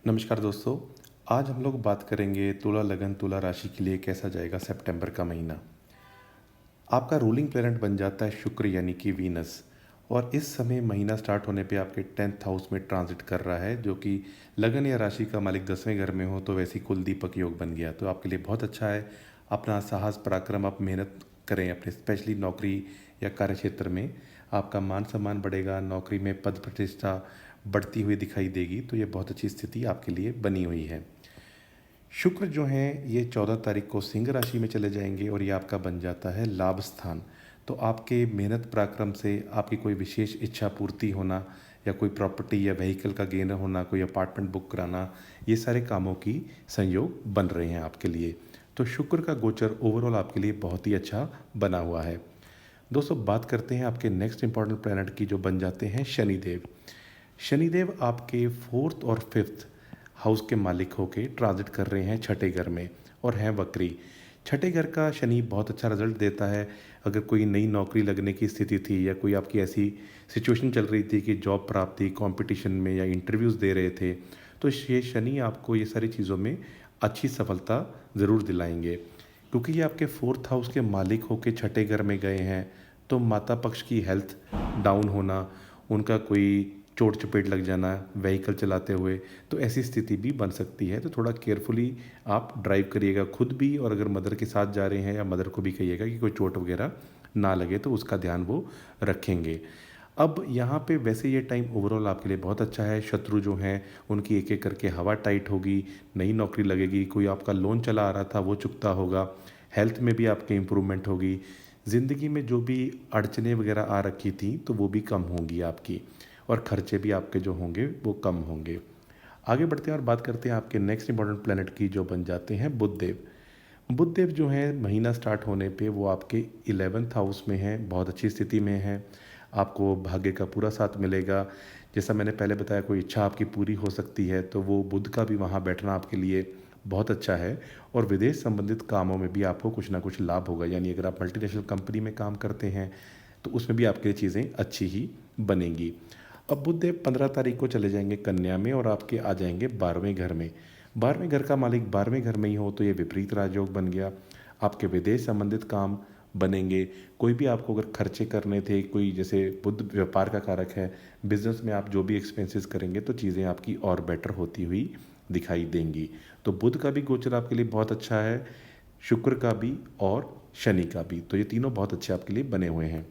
नमस्कार दोस्तों। आज हम लोग बात करेंगे तुला लगन तुला राशि के लिए कैसा जाएगा सितंबर का महीना। आपका रूलिंग प्लैनेट बन जाता है शुक्र यानी कि वीनस। और इस समय महीना स्टार्ट होने पे आपके 10th हाउस में ट्रांजिट कर रहा है, जो कि लगन या राशि का मालिक 10वें घर में हो तो वैसे ही कुल दीपक योग बन गया, तो आपके लिए बहुत अच्छा है। अपना साहस पराक्रम आप मेहनत करें अपने, स्पेशली नौकरी या कार्य क्षेत्र में। आपका मान सम्मान बढ़ेगा, नौकरी में पद प्रतिष्ठा बढ़ती हुई दिखाई देगी, तो ये बहुत अच्छी स्थिति आपके लिए बनी हुई है। शुक्र जो हैं ये 14 तारीख को सिंह राशि में चले जाएंगे और ये आपका बन जाता है लाभ स्थान। तो आपके मेहनत पराक्रम से आपकी कोई विशेष इच्छा पूर्ति होना, या कोई प्रॉपर्टी या व्हीकल का गेन होना, कोई अपार्टमेंट बुक कराना, ये सारे कामों की संयोग बन रहे हैं आपके लिए। तो शुक्र का गोचर ओवरऑल आपके लिए बहुत ही अच्छा बना हुआ है। दोस्तों, बात करते हैं आपके नेक्स्ट इंपॉर्टेंट प्लैनेट की, जो बन जाते हैं शनिदेव। शनिदेव आपके फोर्थ और फिफ्थ हाउस के मालिक होके ट्रांजिट कर रहे हैं छठे घर में और हैं वक्री। छठे घर का शनि बहुत अच्छा रिजल्ट देता है। अगर कोई नई नौकरी लगने की स्थिति थी या कोई आपकी ऐसी सिचुएशन चल रही थी कि जॉब प्राप्ति कंपटीशन में या इंटरव्यूज़ दे रहे थे, तो ये शनि आपको ये सारी चीज़ों में अच्छी सफलता ज़रूर दिलाएंगे, क्योंकि ये आपके फोर्थ हाउस के मालिक होके छठे घर में गए हैं। तो माता पक्ष की हेल्थ डाउन होना, उनका कोई चोट चपेट लग जाना व्हीकल चलाते हुए, तो ऐसी स्थिति भी बन सकती है। तो थोड़ा केयरफुली आप ड्राइव करिएगा खुद भी, और अगर मदर के साथ जा रहे हैं या मदर को भी कहिएगा कि कोई चोट वगैरह ना लगे, तो उसका ध्यान वो रखेंगे। अब यहाँ पे वैसे ये टाइम ओवरऑल आपके लिए बहुत अच्छा है। शत्रु जो हैं उनकी एक एक करके हवा टाइट होगी, नई नौकरी लगेगी, कोई आपका लोन चला आ रहा था वो चुकता होगा, हेल्थ में भी आपकी इम्प्रूवमेंट होगी, ज़िंदगी में जो भी अड़चने वगैरह आ रखी थी तो वो भी कम होंगी आपकी, और खर्चे भी आपके जो होंगे वो कम होंगे। आगे बढ़ते हैं और बात करते हैं आपके नेक्स्ट इंपॉर्टेंट प्लैनेट की, जो बन जाते हैं बुधदेव। बुधदेव जो हैं महीना स्टार्ट होने पे वो आपके 11th हाउस में हैं, बहुत अच्छी स्थिति में हैं। आपको भाग्य का पूरा साथ मिलेगा। जैसा मैंने पहले बताया, कोई इच्छा आपकी पूरी हो सकती है, तो वो बुध का भी वहाँ बैठना आपके लिए बहुत अच्छा है। और विदेश संबंधित कामों में भी आपको कुछ ना कुछ लाभ होगा, यानी अगर आप मल्टीनेशनल कंपनी में काम करते हैं तो उसमें भी आपके लिए चीज़ें अच्छी ही बनेंगी। अब बुधदेव 15 तारीख को चले जाएंगे कन्या में और आपके आ जाएंगे 12वें घर में। 12वें घर का मालिक 12वें घर में ही हो तो ये विपरीत राजयोग बन गया। आपके विदेश संबंधित काम बनेंगे। कोई भी आपको अगर खर्चे करने थे, कोई जैसे बुध व्यापार का कारक है, बिजनेस में आप जो भी एक्सपेंसेस करेंगे तो चीज़ें आपकी और बेटर होती हुई दिखाई देंगी। तो बुध का भी गोचर आपके लिए बहुत अच्छा है, शुक्र का भी और शनि का भी, तो ये तीनों बहुत अच्छे आपके लिए बने हुए हैं।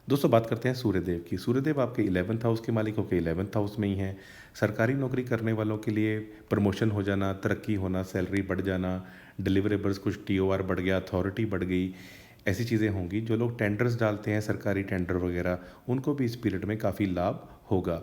दोस्तों, बात करते हैं सूर्यदेव की। सूर्यदेव आपके 11th हाउस के मालिक होकर 11th हाउस में ही हैं। सरकारी नौकरी करने वालों के लिए प्रमोशन हो जाना, तरक्की होना, सैलरी बढ़ जाना, डिलीवरेबल्स कुछ टीओआर बढ़ गया, अथॉरिटी बढ़ गई, ऐसी चीज़ें होंगी। जो लोग टेंडर्स डालते हैं, सरकारी टेंडर वगैरह, उनको भी इस पीरियड में काफ़ी लाभ होगा।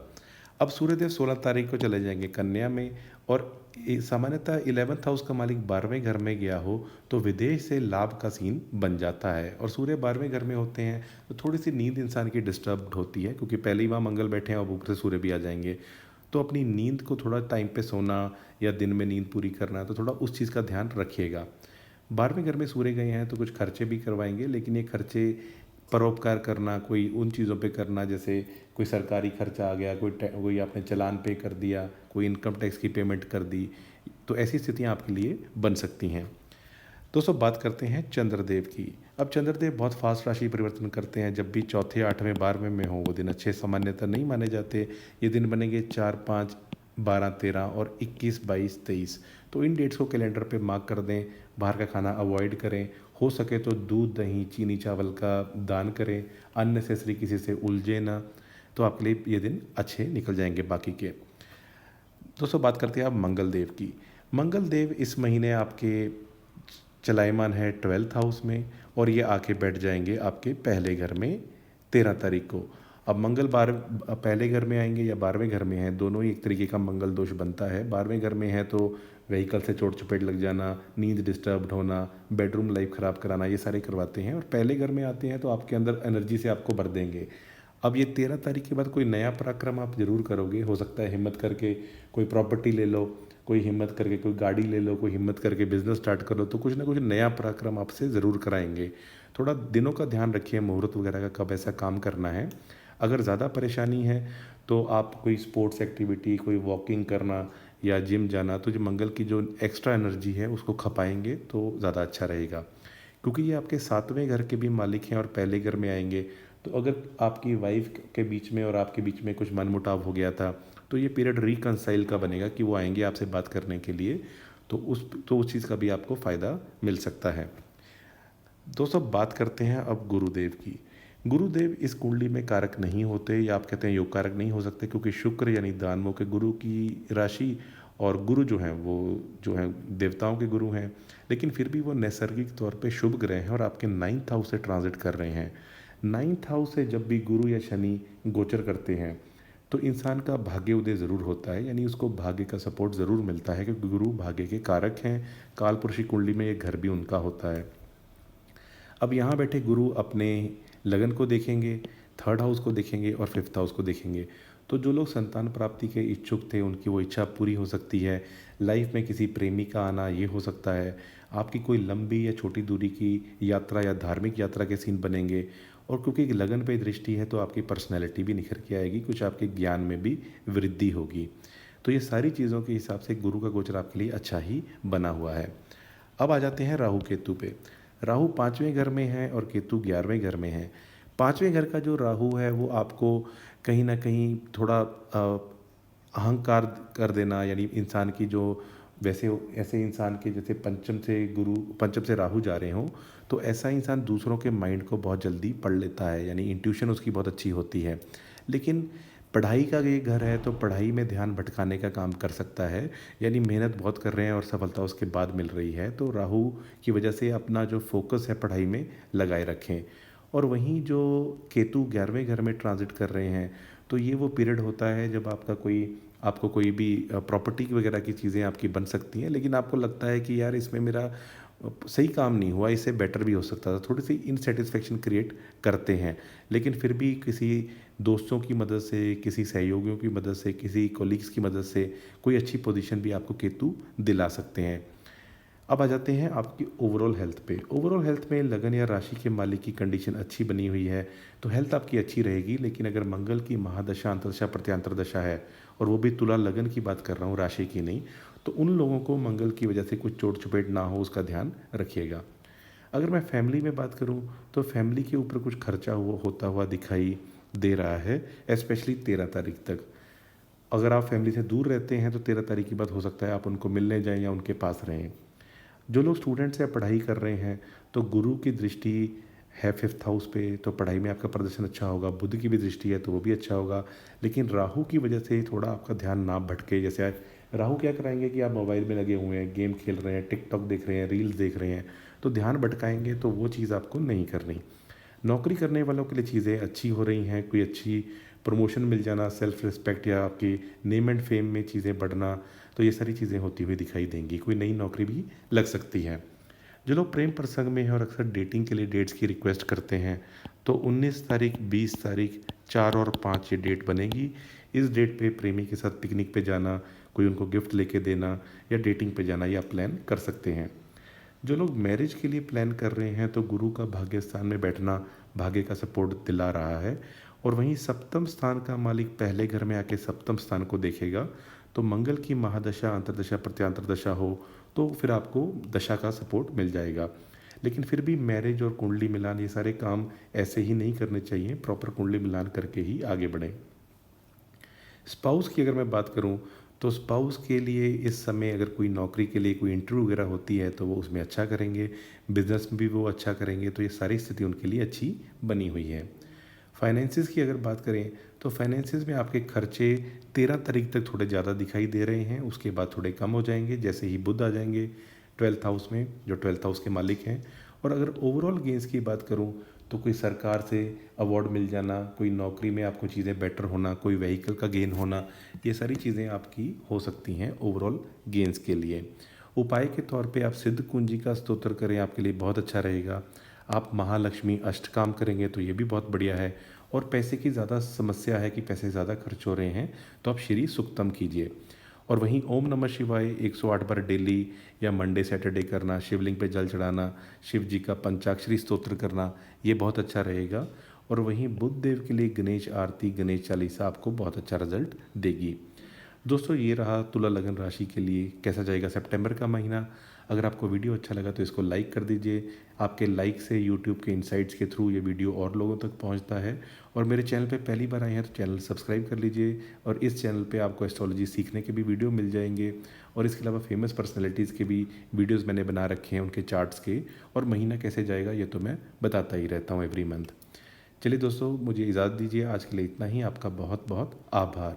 अब सूर्यदेव 16 तारीख को चले जाएंगे कन्या में, और सामान्यतः 11th हाउस का मालिक 12वें घर में गया हो तो विदेश से लाभ का सीन बन जाता है। और सूर्य 12वें घर में होते हैं तो थोड़ी सी नींद इंसान की डिस्टर्ब होती है, क्योंकि पहले ही वहाँ मंगल बैठे हैं और ऊपर से सूर्य भी आ जाएंगे। तो अपनी नींद को थोड़ा टाइम पे सोना या दिन में नींद पूरी करना, तो थोड़ा उस चीज़ का ध्यान रखिएगा। 12वें घर में सूर्य गए हैं तो कुछ खर्चे भी करवाएंगे, लेकिन ये खर्चे परोपकार करना, कोई उन चीज़ों पे करना, जैसे कोई सरकारी खर्चा आ गया, कोई आपने चालान पे कर दिया, कोई इनकम टैक्स की पेमेंट कर दी, तो ऐसी स्थितियाँ आपके लिए बन सकती हैं। दोस्तों, बात करते हैं चंद्रदेव की। अब चंद्रदेव बहुत फास्ट राशि परिवर्तन करते हैं। जब भी चौथे, 8वें, 12वें में हो वो दिन अच्छे सामान्यतः नहीं माने जाते। ये दिन बनेंगे 4, 5, 12, 13 और 21, 22, 23। तो इन डेट्स को कैलेंडर पे मार्क कर दें। बाहर का खाना अवॉइड करें, हो सके तो दूध, दही, चीनी, चावल का दान करें, अननेसेसरी किसी से उलझे ना, तो आपके लिए ये दिन अच्छे निकल जाएंगे बाकी के। दोस्तों, बात करते हैं अब मंगल देव की। मंगल देव इस महीने आपके चलायमान है 12th हाउस में, और ये आके बैठ जाएंगे आपके पहले घर में 13 तारीख को। अब मंगल बार पहले घर में आएंगे या 12वें घर में हैं, दोनों ही एक तरीके का मंगल दोष बनता है। 12वें घर में है तो व्हीकल से चोट चपेट लग जाना, नींद डिस्टर्ब होना, बेडरूम लाइफ ख़राब कराना, ये सारे करवाते हैं। और पहले घर में आते हैं तो आपके अंदर एनर्जी से आपको भर देंगे। अब ये 13 तारीख के बाद कोई नया पराक्रम आप जरूर करोगे। हो सकता है हिम्मत करके कोई प्रॉपर्टी ले लो, कोई हिम्मत करके कोई गाड़ी ले लो, कोई हिम्मत करके बिजनेस स्टार्ट कर लो, तो कुछ ना कुछ नया पराक्रम आपसे ज़रूर कराएंगे। थोड़ा दिनों का ध्यान रखिए, मुहूर्त वगैरह का, कब ऐसा काम करना है। अगर ज़्यादा परेशानी है तो आप कोई स्पोर्ट्स एक्टिविटी, कोई वॉकिंग करना या जिम जाना, तो जो मंगल की जो एक्स्ट्रा एनर्जी है उसको खपाएंगे तो ज़्यादा अच्छा रहेगा। क्योंकि ये आपके सातवें घर के भी मालिक हैं और पहले घर में आएंगे। तो अगर आपकी वाइफ के बीच में और आपके बीच में कुछ मनमुटाव हो गया था, तो ये पीरियड रिकंसाइल का बनेगा कि वो आएंगे आपसे बात करने के लिए। तो उस चीज़ का भी आपको फ़ायदा मिल सकता है। दोस्तों, बात करते हैं अब गुरुदेव की। गुरुदेव इस कुंडली में कारक नहीं होते, या आप कहते हैं योग कारक नहीं हो सकते, क्योंकि शुक्र यानी दानवों के गुरु की राशि, और गुरु जो हैं वो जो हैं देवताओं के गुरु हैं। लेकिन फिर भी वो नैसर्गिक तौर पे शुभ ग्रह हैं और आपके 9th हाउस से ट्रांजिट कर रहे हैं। 9th हाउस से जब भी गुरु या शनि गोचर करते हैं तो इंसान का भाग्य उदय ज़रूर होता है, यानी उसको भाग्य का सपोर्ट ज़रूर मिलता है, क्योंकि गुरु भाग्य के कारक हैं। कालपुरुषी कुंडली में ये घर भी उनका होता है। अब यहाँ बैठे गुरु अपने लगन को देखेंगे, 3rd हाउस को देखेंगे और 5th हाउस को देखेंगे। तो जो लोग संतान प्राप्ति के इच्छुक थे उनकी वो इच्छा पूरी हो सकती है। लाइफ में किसी प्रेमी का आना ये हो सकता है। आपकी कोई लंबी या छोटी दूरी की यात्रा या धार्मिक यात्रा के सीन बनेंगे। और क्योंकि लगन पे दृष्टि है तो आपकी पर्सनैलिटी भी निखर के आएगी, कुछ आपके ज्ञान में भी वृद्धि होगी। तो ये सारी चीज़ों के हिसाब से गुरु का गोचर आपके लिए अच्छा ही बना हुआ है। अब आ जाते हैं राहु केतु पे। राहु 5वें घर में है और केतु 11वें घर में है। 5वें घर का जो राहु है वो आपको कहीं ना कहीं थोड़ा अहंकार कर देना, यानी इंसान की जो वैसे ऐसे इंसान के जैसे पंचम से राहु जा रहे हों, तो ऐसा इंसान दूसरों के माइंड को बहुत जल्दी पढ़ लेता है, यानी इंट्यूशन उसकी बहुत अच्छी होती है। लेकिन पढ़ाई का ये घर है तो पढ़ाई में ध्यान भटकाने का काम कर सकता है, यानी मेहनत बहुत कर रहे हैं और सफलता उसके बाद मिल रही है। तो राहु की वजह से अपना जो फोकस है पढ़ाई में लगाए रखें। और वहीं जो केतु 11वें घर में ट्रांजिट कर रहे हैं, तो ये वो पीरियड होता है जब आपको कोई भी प्रॉपर्टी वगैरह की चीज़ें आपकी बन सकती हैं, लेकिन आपको लगता है कि यार इसमें मेरा सही काम नहीं हुआ, इससे बेटर भी हो सकता था, थोड़ी सी इनसेटिस्फेक्शन क्रिएट करते हैं। लेकिन फिर भी किसी दोस्तों की मदद से, किसी सहयोगियों की मदद से, किसी कोलीग्स की मदद से कोई अच्छी पोजीशन भी आपको केतु दिला सकते हैं। अब आ जाते हैं आपकी ओवरऑल हेल्थ पे। ओवरऑल हेल्थ में लगन या राशि के मालिक की कंडीशन अच्छी बनी हुई है तो हेल्थ आपकी अच्छी रहेगी। लेकिन अगर मंगल की महादशा, अंतरदशा, प्रत्यांतर दशा है, और वो भी तुला लगन की बात कर रहा हूँ, राशि की नहीं, तो उन लोगों को मंगल की वजह से कुछ चोट चपेट ना हो उसका ध्यान रखिएगा। अगर मैं फैमिली में बात करूं तो फैमिली के ऊपर कुछ खर्चा होता हुआ दिखाई दे रहा है, स्पेशली 13 तारीख तक। अगर आप फैमिली से दूर रहते हैं तो 13 तारीख की बात हो सकता है आप उनको मिलने जाएं या उनके पास रहें। जो लोग स्टूडेंट्स या पढ़ाई कर रहे हैं तो गुरु की दृष्टि है 5th हाउस पे, तो पढ़ाई में आपका प्रदर्शन अच्छा होगा। बुध की भी दृष्टि है तो वो भी अच्छा होगा। लेकिन राहु की वजह से थोड़ा आपका ध्यान ना भटके। जैसे राहु क्या कराएंगे कि आप मोबाइल में लगे हुए हैं, गेम खेल रहे हैं, टिकटॉक देख रहे हैं, रील्स देख रहे हैं, तो ध्यान भटकाएंगे, तो वो चीज़ आपको नहीं करनी। नौकरी करने वालों के लिए चीज़ें अच्छी हो रही हैं, कोई अच्छी प्रमोशन मिल जाना, सेल्फ रिस्पेक्ट या आपकी नेम एंड फेम में चीज़ें बढ़ना, तो ये सारी चीज़ें होती हुई दिखाई देंगी। कोई नई नौकरी भी लग सकती है। जो लोग प्रेम प्रसंग में हैं और अक्सर डेटिंग के लिए डेट्स की रिक्वेस्ट करते हैं, तो 19 तारीख, 20 तारीख, 4 और 5 ये डेट बनेगी। इस डेट पे प्रेमी के साथ पिकनिक पे जाना, कोई उनको गिफ्ट लेके देना या डेटिंग पे जाना, या प्लान कर सकते हैं। जो लोग मैरिज के लिए प्लान कर रहे हैं तो गुरु का भाग्य स्थान में बैठना भाग्य का सपोर्ट दिला रहा है। और वहीं सप्तम स्थान का मालिक पहले घर में आके सप्तम स्थान को देखेगा। तो मंगल की महादशा, अंतरदशा, प्रत्यांतर दशा हो तो फिर आपको दशा का सपोर्ट मिल जाएगा। लेकिन फिर भी मैरिज और कुंडली मिलान ये सारे काम ऐसे ही नहीं करने चाहिए, प्रॉपर कुंडली मिलान करके ही आगे बढ़ें। स्पाउस की अगर मैं बात करूं तो स्पाउस के लिए इस समय अगर कोई नौकरी के लिए कोई इंटरव्यू वगैरह होती है तो वो उसमें अच्छा करेंगे, बिजनेस में भी वो अच्छा करेंगे, तो ये सारी स्थिति उनके लिए अच्छी बनी हुई है। फाइनेंसिस की अगर बात करें तो फाइनेंसिस में आपके खर्चे 13 तारीख तक थोड़े ज़्यादा दिखाई दे रहे हैं, उसके बाद थोड़े कम हो जाएंगे जैसे ही बुध आ जाएंगे 12th हाउस में, जो 12th हाउस के मालिक हैं। और अगर ओवरऑल गेंस की बात करूं तो कोई सरकार से अवार्ड मिल जाना, कोई नौकरी में आपको चीज़ें बेटर होना, कोई व्हीकल का गेन होना, ये सारी चीज़ें आपकी हो सकती हैं ओवरऑल गेंस के लिए। उपाय के तौर पे आप सिद्ध कुंजी का स्तोत्र करें, आपके लिए बहुत अच्छा रहेगा। आप महालक्ष्मी अष्टकाम करेंगे तो ये भी बहुत बढ़िया है। और पैसे की ज़्यादा समस्या है कि पैसे ज़्यादा खर्च हो रहे हैं तो आप श्री सुक्तम कीजिए। और वहीं ओम नमः शिवाय 108 बार डेली या मंडे सैटरडे करना, शिवलिंग पे जल चढ़ाना, शिव जी का पंचाक्षरी स्तोत्र करना, ये बहुत अच्छा रहेगा। और वहीं बुध देव के लिए गणेश आरती, गणेश चालीसा आपको बहुत अच्छा रिजल्ट देगी। दोस्तों, ये रहा तुला लगन राशि के लिए कैसा जाएगा सितंबर का महीना। अगर आपको वीडियो अच्छा लगा तो इसको लाइक कर दीजिए। आपके लाइक से यूट्यूब के इनसाइट्स के थ्रू ये वीडियो और लोगों तक पहुंचता है। और मेरे चैनल पे पहली बार आए हैं तो चैनल सब्सक्राइब कर लीजिए। और इस चैनल पे आपको एस्ट्रोलॉजी सीखने के भी वीडियो मिल जाएंगे। और इसके अलावा फेमस पर्सनैलिटीज़ के भी वीडियोज़ मैंने बना रखे हैं, उनके चार्ट्स के। और महीना कैसे जाएगा ये तो मैं बताता ही रहता हूँ एवरी मंथ। चलिए दोस्तों, मुझे इजाज़त दीजिए। आज के लिए इतना ही। आपका बहुत बहुत आभार।